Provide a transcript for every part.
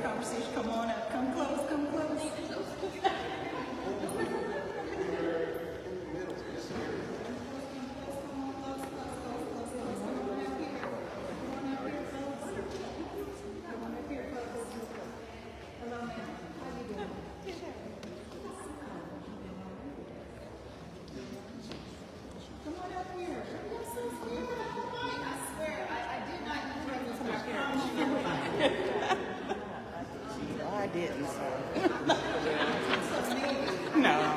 conversation. Come on up. Come close. Come close. I didn't, so. No.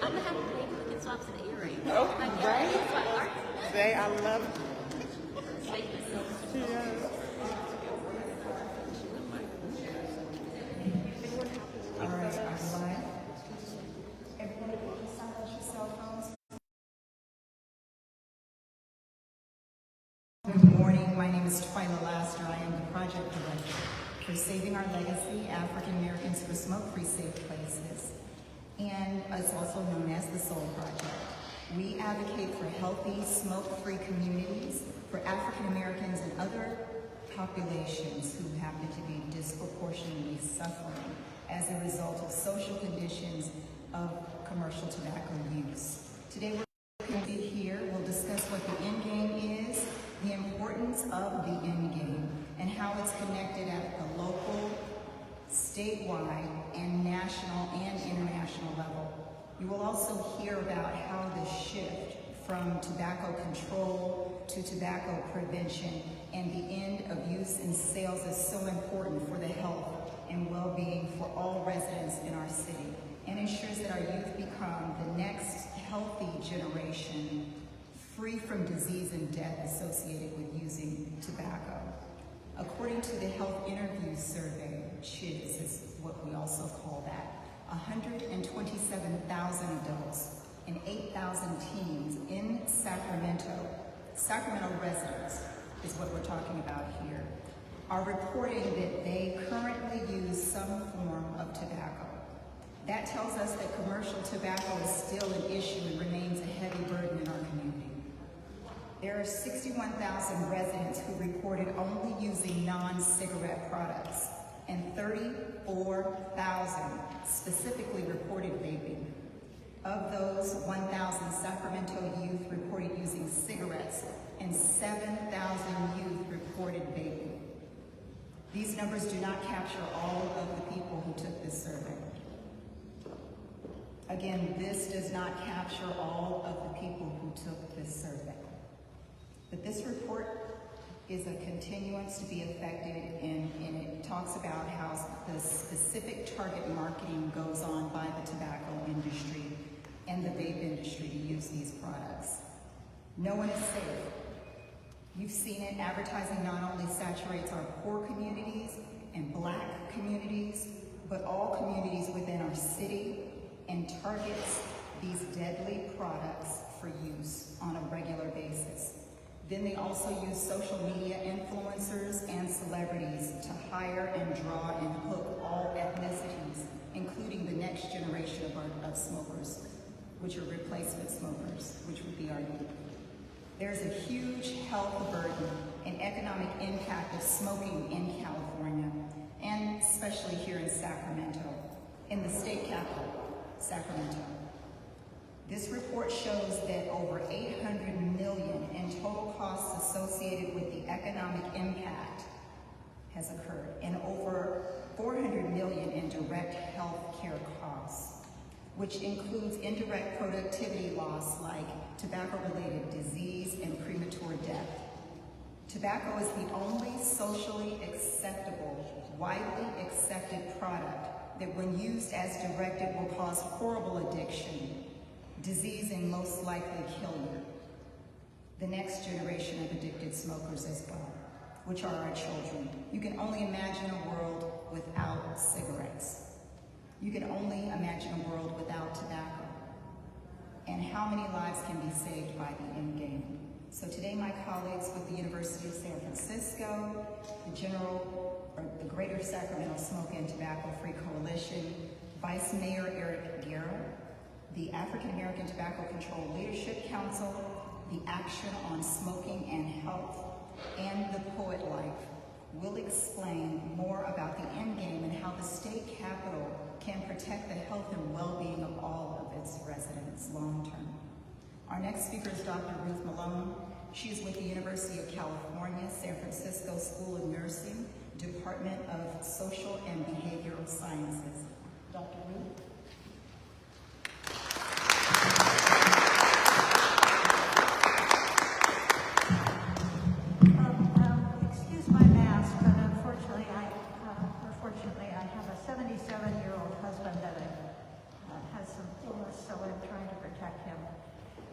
I'm gonna have to make it get swaps in the earring. Oh, right? Right? Say I love it. All right, I'm live. Everybody can silence your cell phones. Good morning. My name is Twyla Laster. I am the project director for Saving Our Legacy, African Americans for Smoke-Free Safe Places, and it's also known as the SOUL Project. We advocate for healthy, smoke-free communities for African Americans and other populations who happen to be disproportionately suffering as a result of social conditions of commercial tobacco use. Today we're going to be here. We'll discuss what the end game is, the importance of the end game, and how it's connected at the local, statewide, and national and international level. You will also hear about how the shift from tobacco control to tobacco prevention and the end of use and sales is so important for the health and well-being for all residents in our city, and ensures that our youth become the next healthy generation free from disease and death associated with using tobacco. According to the Health Interview Survey, CHIS is what we also call that, 127,000 adults and 8,000 teens in Sacramento residents is what we're talking about here, are reporting that they currently use some form of tobacco. That tells us that commercial tobacco is still an issue and remains a heavy burden in our community. There are 61,000 residents who reported only using non-cigarette products, and 34,000 specifically reported vaping. Of those, 1,000 Sacramento youth reported using cigarettes, and 7,000 youth reported vaping. These numbers do not capture all of the people who took this survey. Again, this does not capture all of the people who took this survey. But this report is a continuance to be affected, and it talks about how the specific target marketing goes on by the tobacco industry and the vape industry to use these products. No one is safe. You've seen it. Advertising not only saturates our poor communities and Black communities, but all communities within our city, and targets these deadly products for use on a regular basis. Then they also use social media influencers and celebrities to hire and draw and hook all ethnicities, including the next generation of smokers, which are replacement smokers, which would be our youth. There's a huge health burden and economic impact of smoking in California, and especially here in Sacramento, in the state capital, Sacramento. This report shows that over $800 million in total costs associated with the economic impact has occurred, and over $400 million in direct health care costs, which includes indirect productivity loss like tobacco-related disease and premature death. Tobacco is the only socially acceptable, widely accepted product that when used as directed will cause horrible addiction, disease, and most likely kill you. The next generation of addicted smokers as well, which are our children. You can only imagine a world without cigarettes. You can only imagine a world without tobacco. And how many lives can be saved by the end game? So today my colleagues with the University of San Francisco, the Greater Sacramento Smoke and Tobacco Free Coalition, Vice Mayor Eric Guerra, the African American Tobacco Control Leadership Council, The Action on Smoking and Health, and The Poet Life will explain more about the end game and how the state capitol can protect the health and well-being of all of its residents long-term. Our next speaker is Dr. Ruth Malone. She is with the University of California, San Francisco School of Nursing, Department of Social and Behavioral Sciences. Dr. Ruth? Excuse my mask, but unfortunately, fortunately, I have a 77-year-old husband that has some illness, so I'm trying to protect him.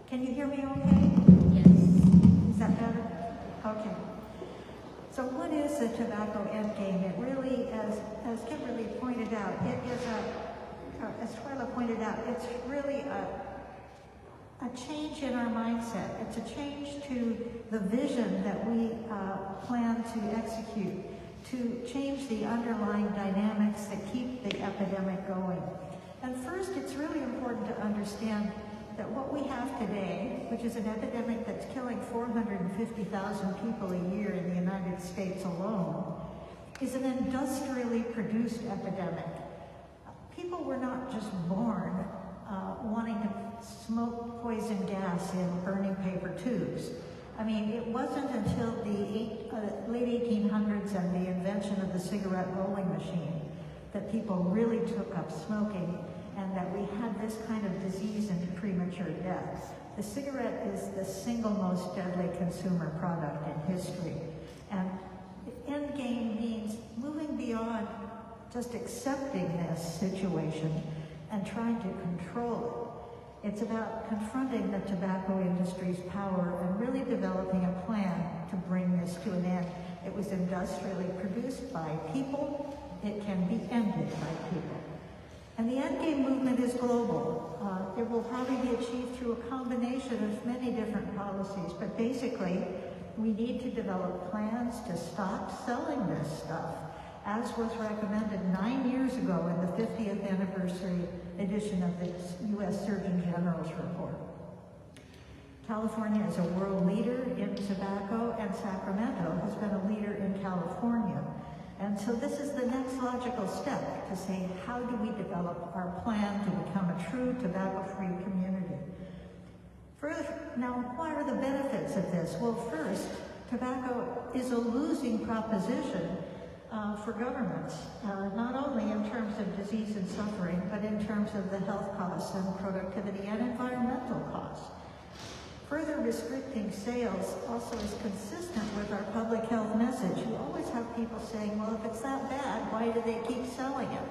Can you hear me okay? Yes. Is that better? Okay. So what is the tobacco endgame? It really, as Kimberly pointed out, it is as Twyla pointed out, it's really a change in our mindset. It's a change to the vision that we plan to execute, to change the underlying dynamics that keep the epidemic going. And first, it's really important to understand that what we have today, which is an epidemic that's killing 450,000 people a year in the United States alone, is an industrially produced epidemic. People were not just born wanting to smoke poison gas in burning paper tubes. I mean, it wasn't until the late 1800s and the invention of the cigarette rolling machine that people really took up smoking, and that we had this kind of disease and premature death. The cigarette is the single most deadly consumer product in history. And the end game means moving beyond just accepting this situation and trying to control it. It's about confronting the tobacco industry's power and really developing a plan to bring this to an end. It was industrially produced by people. It can be ended by people. And the endgame movement is global. It will probably be achieved through a combination of many different policies, but basically, we need to develop plans to stop selling this stuff, as was recommended 9 years ago in the 50th anniversary edition of the U.S. Surgeon General's report. California is a world leader in tobacco, and Sacramento has been a leader in California. And so this is the next logical step to say, how do we develop our plan to become a true tobacco-free community? Now, what are the benefits of this? Well, first, tobacco is a losing proposition for governments, not only in terms of disease and suffering, but in terms of the health costs and productivity and environmental costs. Further restricting sales also is consistent with our public health message. You always have people saying, well, if it's that bad, why do they keep selling it?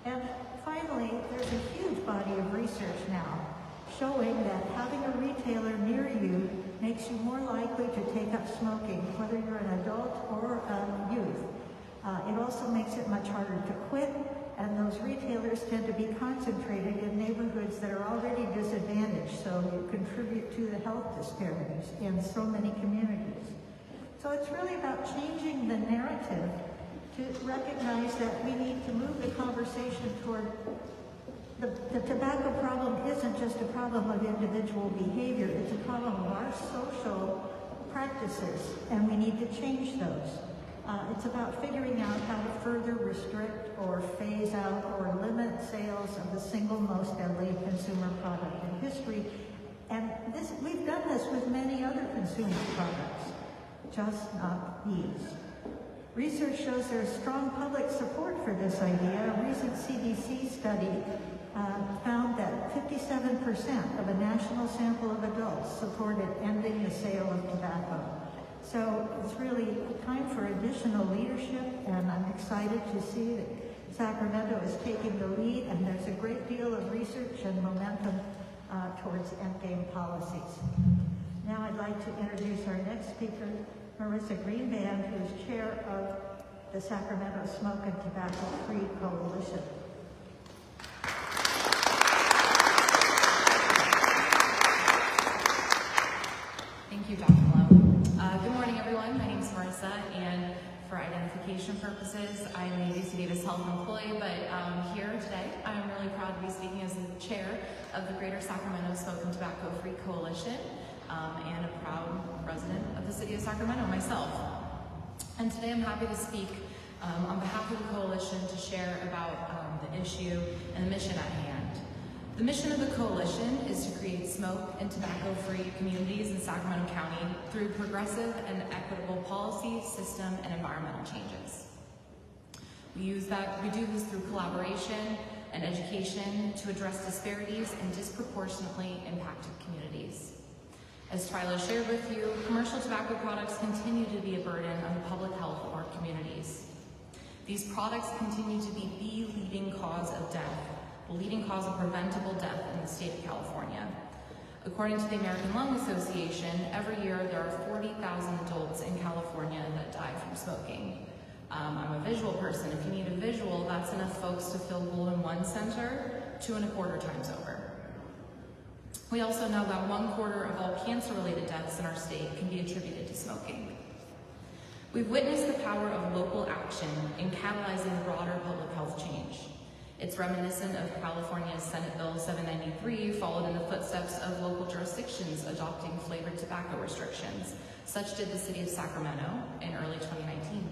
And finally, there's a huge body of research now showing that having a retailer near you makes you more likely to take up smoking, whether you're an adult or a youth. It also makes it much harder to quit, and those retailers tend to be concentrated in neighborhoods that are already disadvantaged, so you contribute to the health disparities in so many communities. So it's really about changing the narrative to recognize that we need to move the conversation toward the tobacco problem isn't just a problem of individual behavior, it's a problem of our social practices, and we need to change those. It's about figuring out how to further restrict or phase out or limit sales of the single most deadly consumer product in history. And we've done this with many other consumer products, just not these. Research shows there's strong public support for this idea. A recent CDC study found that 57% of a national sample of adults supported ending the sale of tobacco. So it's really time for additional leadership, and I'm excited to see that Sacramento is taking the lead, and there's a great deal of research and momentum towards endgame policies. Now I'd like to introduce our next speaker, Marissa Greenband, who is chair of the Sacramento Smoke and Tobacco Free Coalition. Thank you, Dr. Malone. Good morning, everyone. My name is Marissa, and for identification purposes, I'm a UC Davis Health employee, but here today, I'm really proud to be speaking as the chair of the Greater Sacramento Smoke and Tobacco Free Coalition. and a proud resident of the city of Sacramento myself. And today I'm happy to speak on behalf of the coalition to share about the issue and the mission at hand. The mission of the coalition is to create smoke and tobacco-free communities in Sacramento County through progressive and equitable policy, system, and environmental changes. We do this through collaboration and education to address disparities in disproportionately impacted communities. As Twyla shared with you, commercial tobacco products continue to be a burden on the public health of our communities. These products continue to be the leading cause of death, the leading cause of preventable death in the state of California. According to the American Lung Association, every year there are 40,000 adults in California that die from smoking. I'm a visual person. If you need a visual, that's enough folks to fill Golden One Center 2.25 times over. We also know that 1/4 of all cancer-related deaths in our state can be attributed to smoking. We've witnessed the power of local action in catalyzing broader public health change. It's reminiscent of California's Senate Bill 793, followed in the footsteps of local jurisdictions adopting flavored tobacco restrictions. Such did the city of Sacramento in early 2019.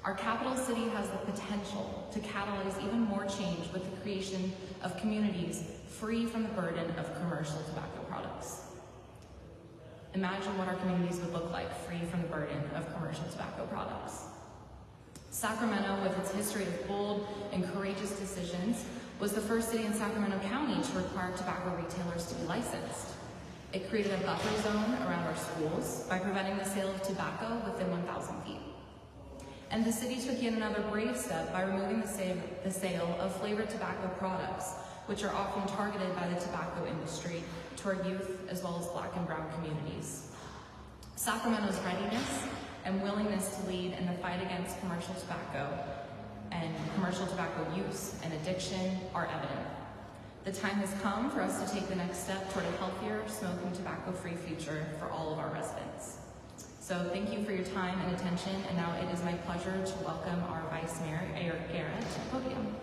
Our capital city has the potential to catalyze even more change with the creation of communities free from the burden of commercial tobacco products. Imagine what our communities would look like free from the burden of commercial tobacco products. Sacramento, with its history of bold and courageous decisions, was the first city in Sacramento County to require tobacco retailers to be licensed. It created a buffer zone around our schools by preventing the sale of tobacco within 1,000 feet. And the city took yet another brave step by removing the sale of flavored tobacco products, which are often targeted by the tobacco industry to our youth as well as Black and brown communities. Sacramento's readiness and willingness to lead in the fight against commercial tobacco and commercial tobacco use and addiction are evident. The time has come for us to take the next step toward a healthier, smoking tobacco-free future for all of our residents. So thank you for your time and attention, and now it is my pleasure to welcome our Vice Mayor, Eric Garrett, to the podium.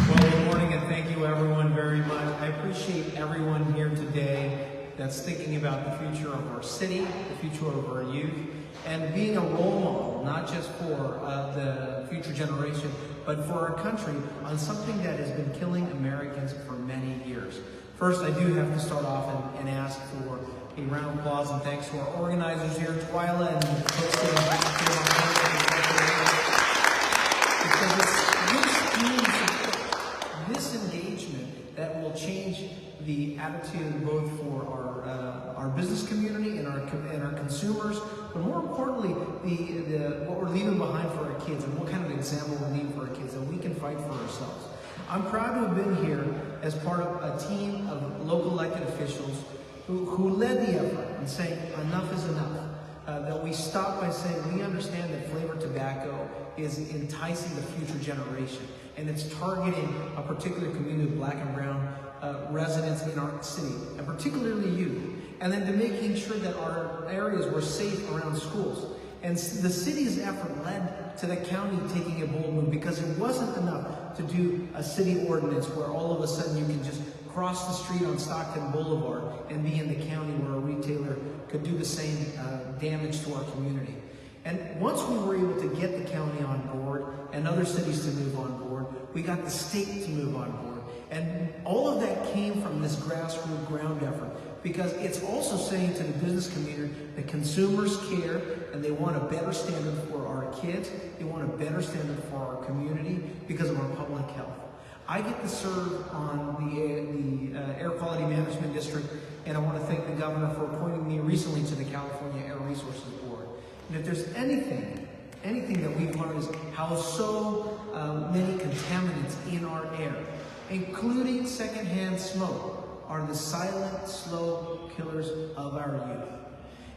Well, good morning, and thank you everyone very much. I appreciate everyone here today that's thinking about the future of our city, the future of our youth, and being a role model, not just for the future generation, but for our country on something that has been killing Americans for many years. First, I do have to start off and ask for a round of applause and thanks to our organizers here, Twyla and the folks that are because it's this engagement that will change the attitude both for our business community and our consumers, but more importantly, what we're leaving behind for our kids and what kind of example we're leaving for our kids, that we can fight for ourselves. I'm proud to have been here as part of a team of local elected officials who led the effort in saying enough is enough. That we stop by saying we understand that flavored tobacco is enticing the future generation, and it's targeting a particular community of Black and brown residents in our city, and particularly youth. And then to making sure that our areas were safe around schools. And the city's effort led to the county taking a bold move, because it wasn't enough to do a city ordinance where all of a sudden you can just cross the street on Stockton Boulevard and be in the county where a retailer could do the same damage to our community. And once we were able to get the county on board and other cities to move on board, we got the state to move on board. And all of that came from this grassroots ground effort, because it's also saying to the business community that consumers care and they want a better standard for our kids, they want a better standard for our community because of our public health. I get to serve on the Air Quality Management District, and I want to thank the governor for appointing me recently to the California Air Resources Board. And if there's anything that we've learned is how so many contaminants in our air, including secondhand smoke, are the silent, slow killers of our youth.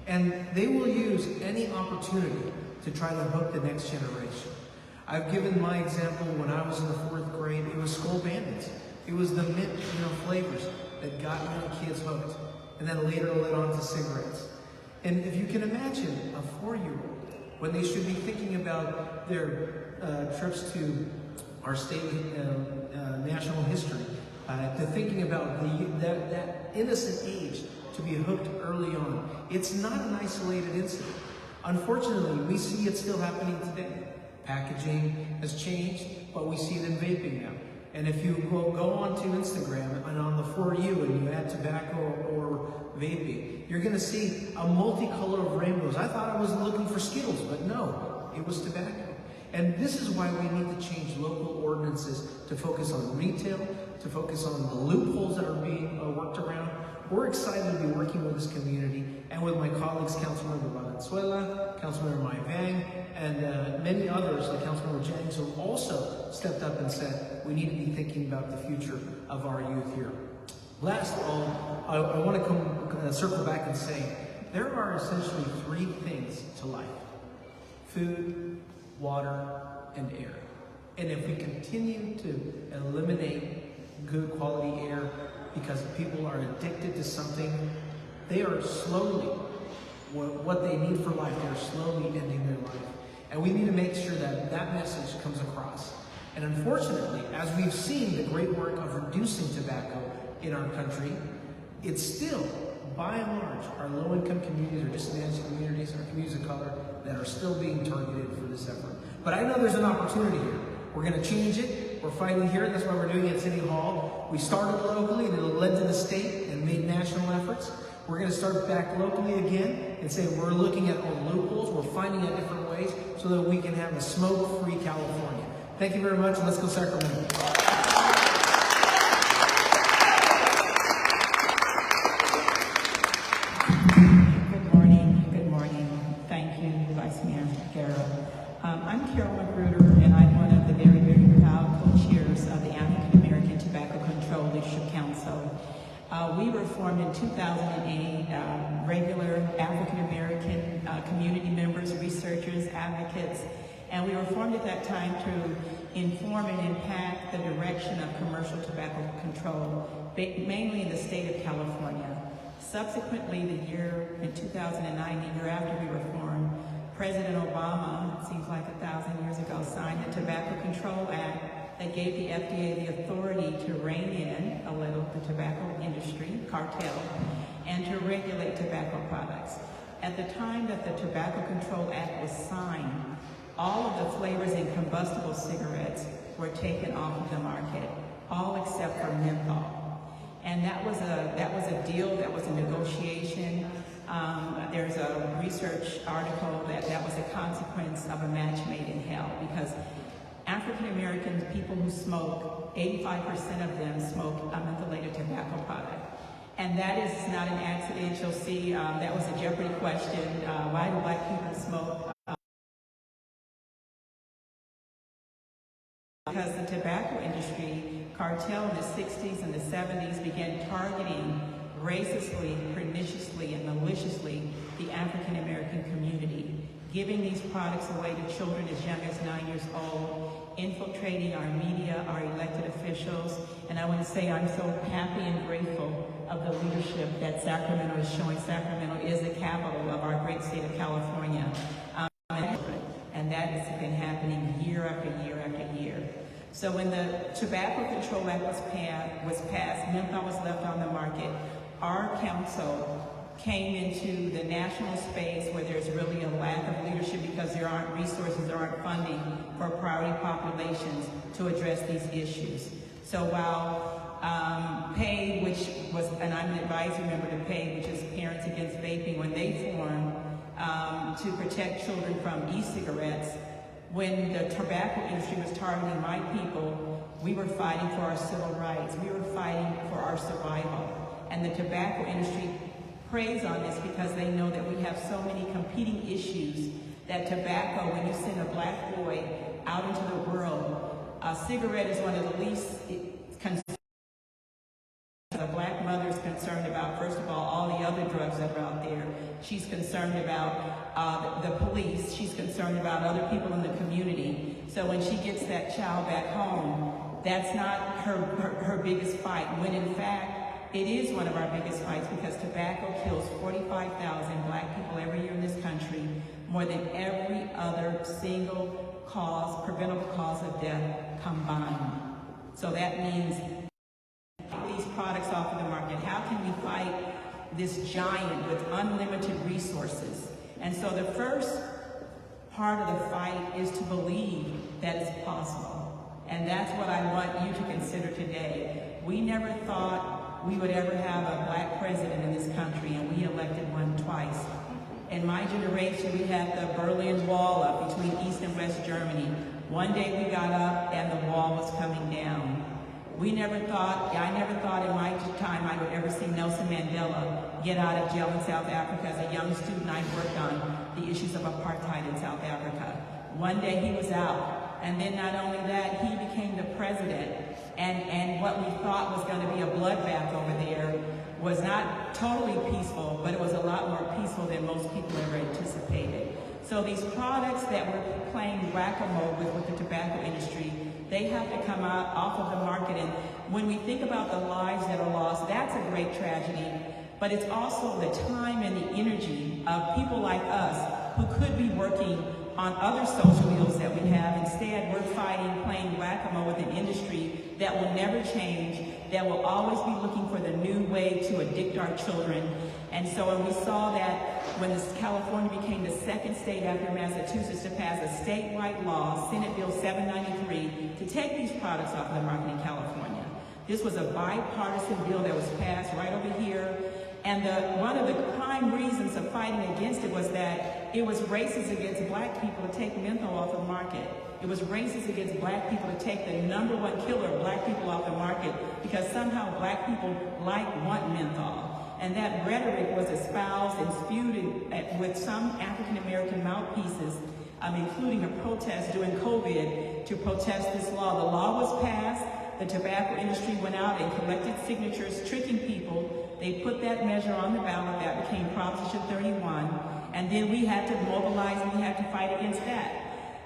And they will use any opportunity to try to hook the next generation. I've given my example when I was in the 4th grade. It was Skull Bandits. It was the mint flavors that got young kids hooked, and then later led on to cigarettes. And if you can imagine a 4-year-old, when they should be thinking about their trips to our state national history to thinking about that innocent age to be hooked early on. It's not an isolated incident. Unfortunately, we see it still happening today. Packaging has changed, but we see it in vaping now. And if you go onto Instagram and on the For You and you add tobacco or vaping, you're going to see a multicolor of rainbows. I thought I was looking for Skittles, but no, it was tobacco. And this is why we need to change local ordinances to focus on retail, to focus on the loopholes that are being worked around. We're excited to be working with this community and with my colleagues, Councilmember Valenzuela, Councilmember Mai Vang, and many others, like Councilmember Jennings, who also stepped up and said we need to be thinking about the future of our youth here. Last of all, I want to circle back and say there are essentially three things to life: food, water, and air. And if we continue to eliminate good quality air because people are addicted to something, they are slowly, what they need for life, they're slowly ending their life. And we need to make sure that that message comes across. And unfortunately, as we've seen the great work of reducing tobacco in our country, it's still, by and large, our low-income communities or disadvantaged communities, our communities of color, that are still being targeted for this effort. But I know there's an opportunity here. We're going to change it. We're fighting here. That's why we're doing it at City Hall. We started locally, and it led to the state and made national efforts. We're going to start back locally again and say we're looking at all loopholes. We're finding out different ways so that we can have a smoke-free California. Thank you very much, and let's go Sacramento. Good morning. Thank you, Vice Mayor Guerra. I'm Carol Magruder, and I'm one of the very, very proud co-chairs of the African American Tobacco Control Leadership Council. We were formed in 2008, regular African American community members, researchers, advocates, and we were formed at that time to inform and impact the direction of commercial tobacco control, mainly in the state of California. Subsequently, the year in 2009, the year after we were formed, President Obama, it seems like 1,000 years ago, signed the Tobacco Control Act that gave the FDA the authority to rein in a little the tobacco industry, cartel, and to regulate tobacco products. At the time that the Tobacco Control Act was signed, all of the flavors in combustible cigarettes were taken off of the market, all except for menthol. And that was a deal, that was a negotiation. There's a research article that was a consequence of a match made in hell, because African American people who smoke, 85% of them smoke a mentholated tobacco product. And that is not an accident. You'll see that was a Jeopardy question. Why do black people smoke? Because the tobacco industry, cartel in the 60s and the 70s began targeting racistly, perniciously, and maliciously the African American community, giving these products away to children as young as 9 years old, infiltrating our media, our elected officials. And I want to say I'm so happy and grateful of the leadership that Sacramento is showing. Sacramento is the capital of our great state of California. And that has been happening year after year after year. So when the Tobacco Control Act was passed, menthol was left on the market. Our council came into the national space where there's really a lack of leadership because there aren't resources, there aren't funding for priority populations to address these issues. So while PAID, which was, and I'm an advisory member to PAID, which is Parents Against Vaping, when they formed to protect children from e-cigarettes, when the tobacco industry was targeting my people, we were fighting for our civil rights. We were fighting for our survival. And the tobacco industry preys on this because they know that we have so many competing issues that tobacco, when you send a black boy out into the world, a cigarette is one of the least concerns. A black mother is concerned about, first of all the other drugs that are out there. She's concerned about the police. She's concerned about other people in the community. So when she gets that child back home, that's not her biggest fight, when in fact, it is one of our biggest fights because tobacco kills 45,000 black people every year in this country, more than every other single cause, preventable cause of death combined. So that means products off of the market? How can we fight this giant with unlimited resources? And so the first part of the fight is to believe that it's possible. And that's what I want you to consider today. We never thought we would ever have a black president in this country, and we elected one twice. In my generation, we had the Berlin Wall up between East and West Germany. One day we got up and the wall was coming down. I never thought in my time I would ever see Nelson Mandela get out of jail in South Africa. As a young student, I worked on the issues of apartheid in South Africa. One day he was out, and then not only that, he became the president. And what we thought was going to be a bloodbath over there was not totally peaceful, but it was a lot more peaceful than most people ever anticipated. So these products that we're playing whack-a-mole with the tobacco industry, they have to come out off of the market. And when we think about the lives that are lost, that's a great tragedy. But it's also the time and the energy of people like us who could be working on other social ills that we have. Instead, we're fighting, playing whack-a-mole with an industry that will never change, that will always be looking for the new way to addict our children. And so when we saw that when California became the second state after Massachusetts to pass a statewide law, Senate Bill 793, to take these products off the market in California. This was a bipartisan bill that was passed right over here. And one of the prime reasons of fighting against it was that it was racist against black people to take menthol off the market. It was racist against black people to take the #1 killer of black people off the market because somehow black people want menthol. And that rhetoric was espoused and spewed with some African American mouthpieces, including a protest during COVID to protest this law. The law was passed. The tobacco industry went out and collected signatures, tricking people. They put that measure on the ballot. That became Proposition 31. And then we had to mobilize and we had to fight against that.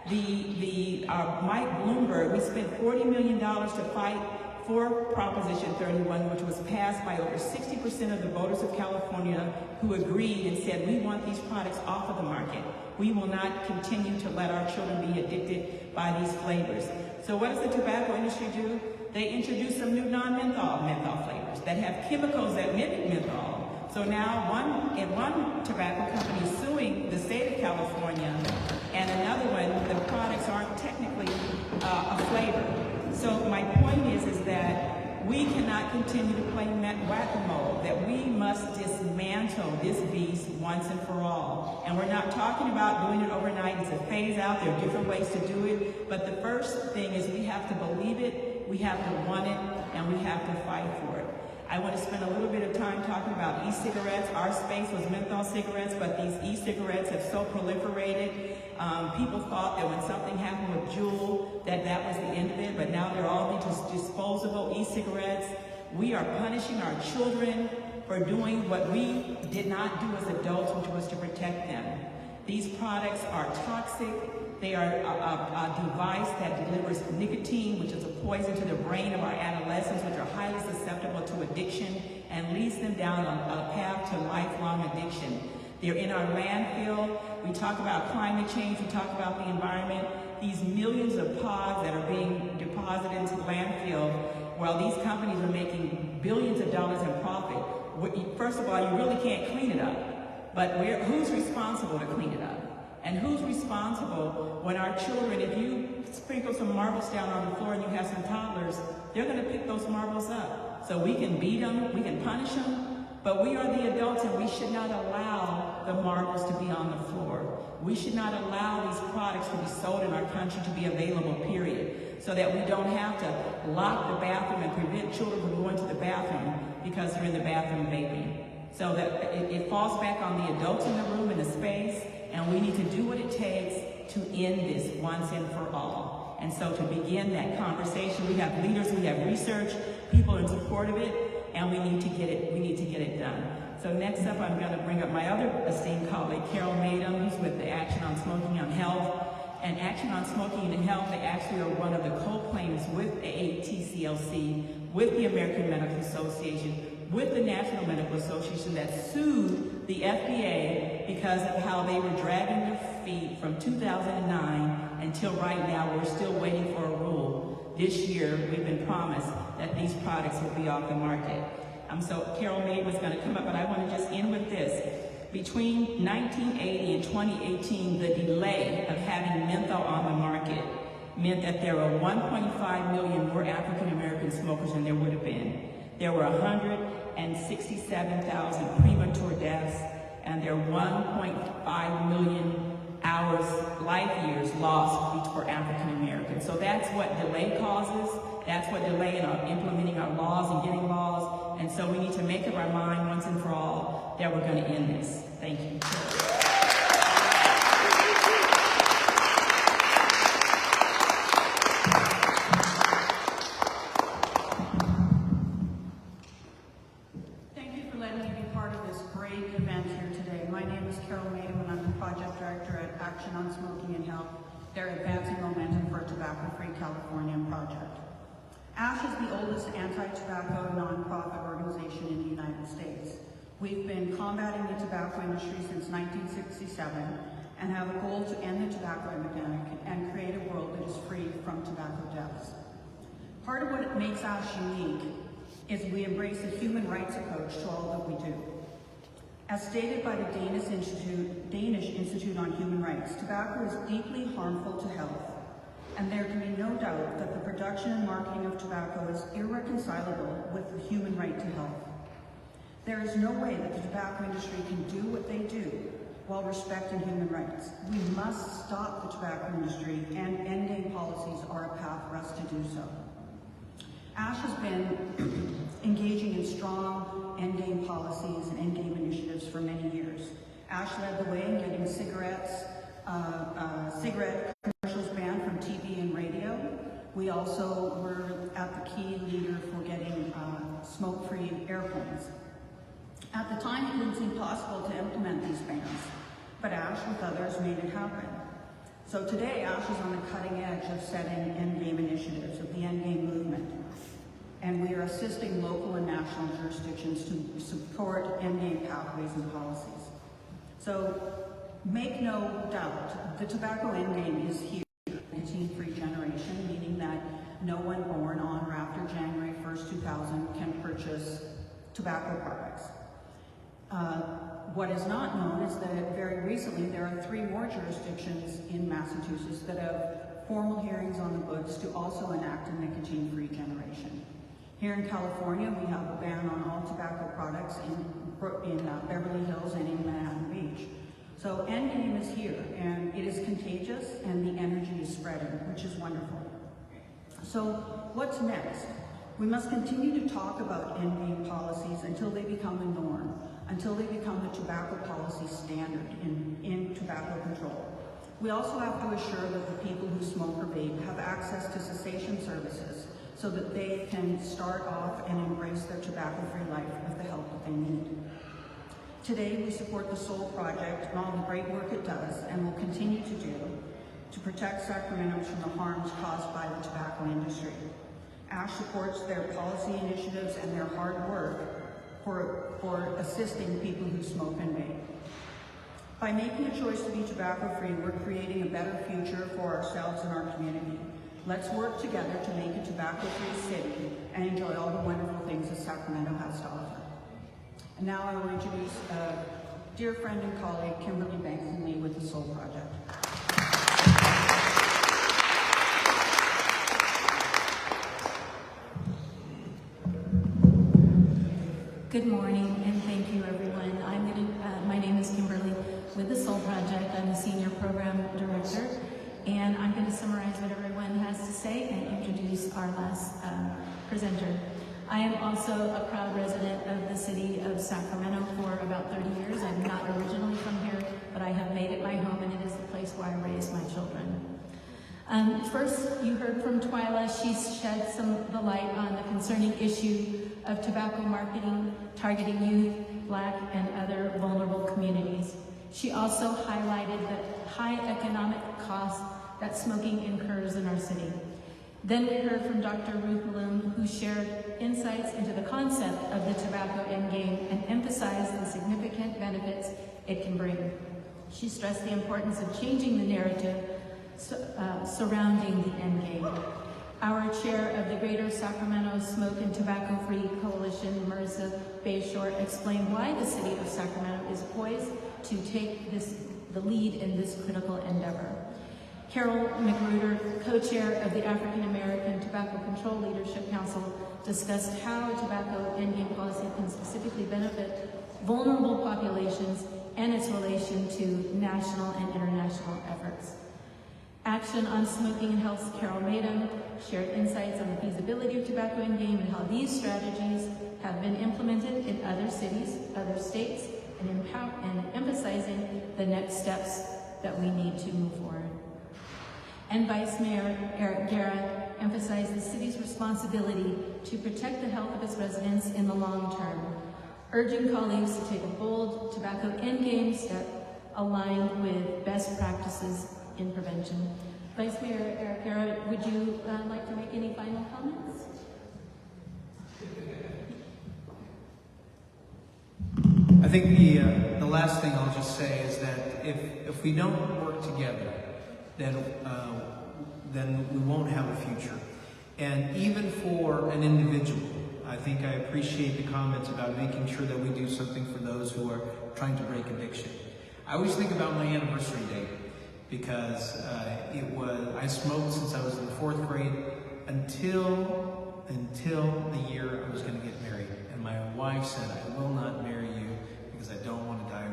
Mike Bloomberg, we spent $40 million to fight for Proposition 31, which was passed by over 60% of the voters of California who agreed and said, we want these products off of the market. We will not continue to let our children be addicted by these flavors. So what does the tobacco industry do? They introduce some new menthol flavors that have chemicals that mimic menthol. So now one tobacco company is suing the state of California, and another one, the products aren't technically a flavor. So my point is that we cannot continue to play whack-a-mole, that we must dismantle this beast once and for all. And we're not talking about doing it overnight. It's a phase out. There are different ways to do it. But the first thing is we have to believe it, we have to want it, and we have to fight for it. I want to spend a little bit of time talking about e-cigarettes. Our space was menthol cigarettes, but these e-cigarettes have so proliferated. People thought that when something happened with Juul, that was the end of it, but now they're all these disposable e-cigarettes. We are punishing our children for doing what we did not do as adults, which was to protect them. These products are toxic. They are a device that delivers nicotine, which is a poison to the brain of our adolescents, which are highly susceptible to addiction, and leads them down a path to lifelong addiction. They're in our landfill. We talk about climate change. We talk about the environment. These millions of pods that are being deposited into the landfill, while these companies are making billions of dollars in profit. First of all, you really can't clean it up. But who's responsible to clean it up? And who's responsible when our children, if you sprinkle some marbles down on the floor and you have some toddlers, they're going to pick those marbles up. So we can beat them, we can punish them, but we are the adults and we should not allow the marbles to be on the floor. We should not allow these products to be sold in our country to be available, period. So that we don't have to lock the bathroom and prevent children from going to the bathroom because they're in the bathroom vaping. So that it falls back on the adults in the room, in the space, and we need to do what it takes to end this once and for all. And so to begin that conversation, we have leaders, we have research, people in support of it, and we need to get it done. So next up, I'm going to bring up my other esteemed colleague, Carol Madam, who's with the Action on Smoking and Health. And Action on Smoking and Health, they actually are one of the co-claimants with AATCLC, with the American Medical Association, with the National Medical Association that sued the FDA because of how they were dragging their feet from 2009 until right now. We're still waiting for a rule. This year, we've been promised that these products will be off the market. So Carol May was going to come up, but I want to just end with this. Between 1980 and 2018, the delay of having menthol on the market meant that there were 1.5 million more African American smokers than there would have been. There were 167,000 premature deaths, and there were 1.5 million hours, life years lost for African Americans. So that's what delay causes. That's what delay in implementing our laws and getting laws. And so we need to make up our mind once and for all that we're going to end this. Thank you. Thank you for letting me be part of this great event here today. My name is Carol Matum, and I'm the project director at Action on Smoking and Health, their Advancing Momentum for a Tobacco-Free California project. ASH is the oldest anti-tobacco nonprofit organization in the United States. We've been combating the tobacco industry since 1967 and have a goal to end the tobacco epidemic and create a world that is free from tobacco deaths. Part of what makes ASH unique is we embrace a human rights approach to all that we do. As stated by the Danish Institute on Human Rights, tobacco is deeply harmful to health, and there can be no doubt that the production and marketing of tobacco is irreconcilable with the human right to health. There is no way that the tobacco industry can do what they do while respecting human rights. We must stop the tobacco industry, and endgame policies are a path for us to do so. ASH has been engaging in strong endgame policies and endgame initiatives for many years. ASH led the way in getting cigarette commercials banned from TV and radio. We also were at the key leader for getting smoke-free airplanes. At the time, it didn't seem possible to implement these bans, but ASH with others made it happen. So today, ASH is on the cutting edge of setting endgame initiatives of the endgame movement. And we are assisting local and national jurisdictions to support endgame pathways and policies. So make no doubt, the tobacco endgame is here, nicotine-free generation, meaning that no one born on or after January 1st, 2000 can purchase tobacco products. What is not known is that very recently there are 3 more jurisdictions in Massachusetts that have formal hearings on the books to also enact a nicotine-free generation. Here in California, we have a ban on all tobacco products in Beverly Hills and in Manhattan Beach. So endgame is here, and it is contagious, and the energy is spreading, which is wonderful. So what's next? We must continue to talk about endgame policies until they become the norm, until they become the tobacco policy standard in tobacco control. We also have to assure that the people who smoke or vape have access to cessation services so that they can start off and embrace their tobacco-free life with the help that they need. Today, we support the Soul Project and all the great work it does and will continue to do to protect Sacramento's from the harms caused by the tobacco industry. ASH supports their policy initiatives and their hard work for assisting people who smoke and vape. By making a choice to be tobacco-free, we're creating a better future for ourselves and our community. Let's work together to make a tobacco-free city and enjoy all the wonderful things that Sacramento has to offer. And now I will introduce a dear friend and colleague, Kimberly Banks and me with the Soul Project. Good morning, and thank you, everyone. My name is Kimberly with the Soul Project. I'm the Senior Program Director, and I'm going to summarize what everyone has to say and introduce our last presenter. I am also a proud resident of the city of Sacramento for about 30 years. I'm not originally from here, but I have made it my home, and it is the place where I raise my children. First, you heard from Twyla. She shed some of the light on the concerning issue of tobacco marketing targeting youth, Black, and other vulnerable communities. She also highlighted the high economic costs that smoking incurs in our city. Then we heard from Dr. Ruth Bloom, who shared insights into the concept of the tobacco endgame and emphasized the significant benefits it can bring. She stressed the importance of changing the narrative surrounding the endgame. Our chair of the Greater Sacramento Smoke and Tobacco Free Coalition, Marissa Bayshore, explained why the city of Sacramento is poised to take the lead in this critical endeavor. Carol McGruder, co-chair of the African American Tobacco Control Leadership Council, discussed how tobacco endgame policy can specifically benefit vulnerable populations and its relation to national and international efforts. Action on Smoking and Health's Carol Madam shared insights on the feasibility of tobacco endgame and how these strategies have been implemented in other cities, other states, and emphasizing the next steps that we need to move forward. And Vice Mayor Eric Guerra emphasized the city's responsibility to protect the health of its residents in the long term, urging colleagues to take a bold tobacco endgame step aligned with best practices in prevention. Vice Mayor Eric Guerra, would you like to make any final comments? I think the last thing I'll just say is that if we don't work together, then we won't have a future. And even for an individual, I think I appreciate the comments about making sure that we do something for those who are trying to break addiction. I always think about my anniversary date because I smoked since I was in the 4th grade until the year I was going to get married. And my wife said, "I will not marry you because I don't want to die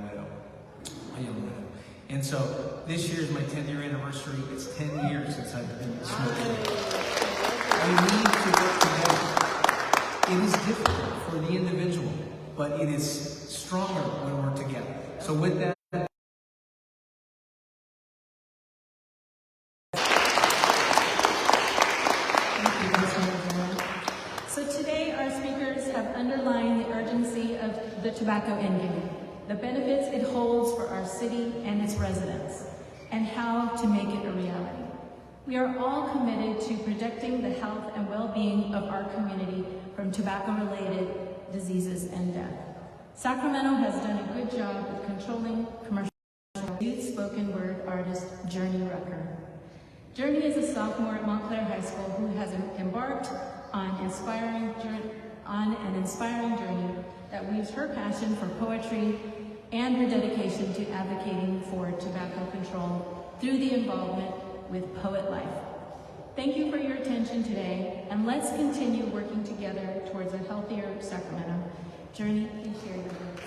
a young widow." And so this year is my 10th-year anniversary. It's 10 years since I've been smoking. We need to work together. It is difficult for the individual, but it is stronger when we're together. So with that, So today our speakers have underlined the urgency of the tobacco endgame, the benefits it holds for our city and its residents, and how to make it a reality. We are all committed to protecting the health and well-being of our community from tobacco-related diseases and death. Sacramento has done a good job of controlling commercial youth spoken word artist Journey Rucker. Journey is a sophomore at Montclair High School who has embarked on an inspiring journey that weaves her passion for poetry and her dedication to advocating for tobacco control through the involvement with Poet Life. Thank you for your attention today, and let's continue working together towards a healthier Sacramento. Journey, please share your words.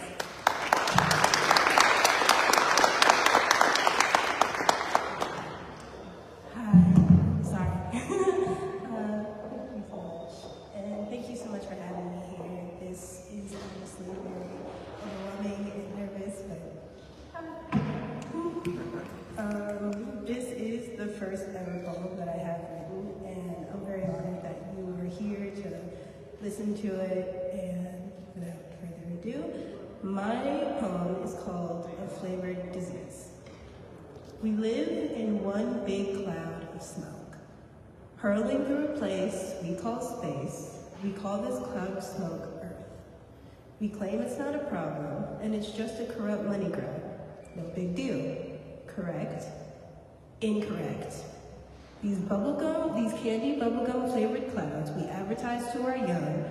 Thank you so much. And thank you so much for having me here. This is honestly very overwhelming and nervous, but this is the first ever poem that I have written, and I'm very honored that you were here to listen to it. And without further ado, my poem is called A Flavored Disease. We live in one big cloud of smoke, hurling through a place we call space. We call this cloud of smoke Earth. We claim it's not a problem, and it's just a corrupt money grab. No big deal. Correct? Incorrect. These candy bubblegum flavored clouds we advertise to our young,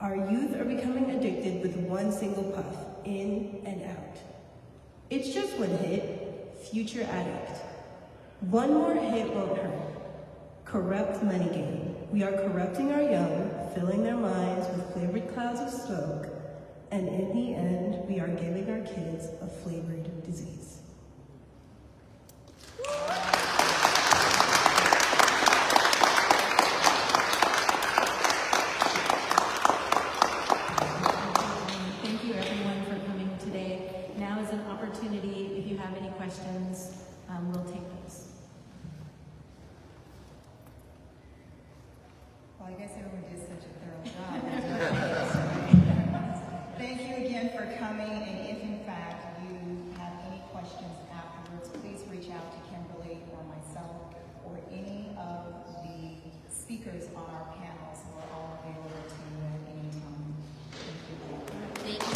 our youth are becoming addicted with one single puff, in and out. It's just one hit, future addict. One more hit won't hurt. Corrupt money game. We are corrupting our young, filling their minds with flavored clouds of smoke, and in the end, we are giving our kids a flavored disease. Thank you everyone for coming today. Now is an opportunity, if you have any questions, we'll take those. Well, I guess everyone did such a thorough job. Thank you again for coming, and if in fact you have any questions afterwards, please reach out to Kimberly or myself or any of the speakers on our panels who are all available to you at any time. Thank you.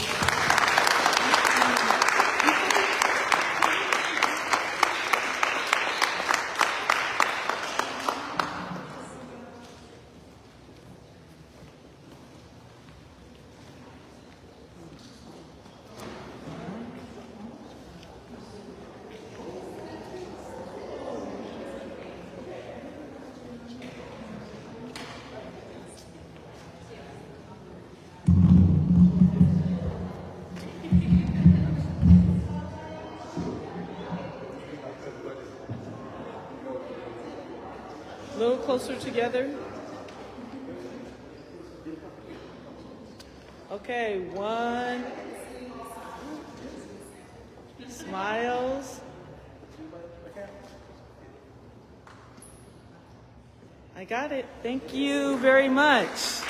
closer together. Okay, one. Smiles. I got it. Thank you very much.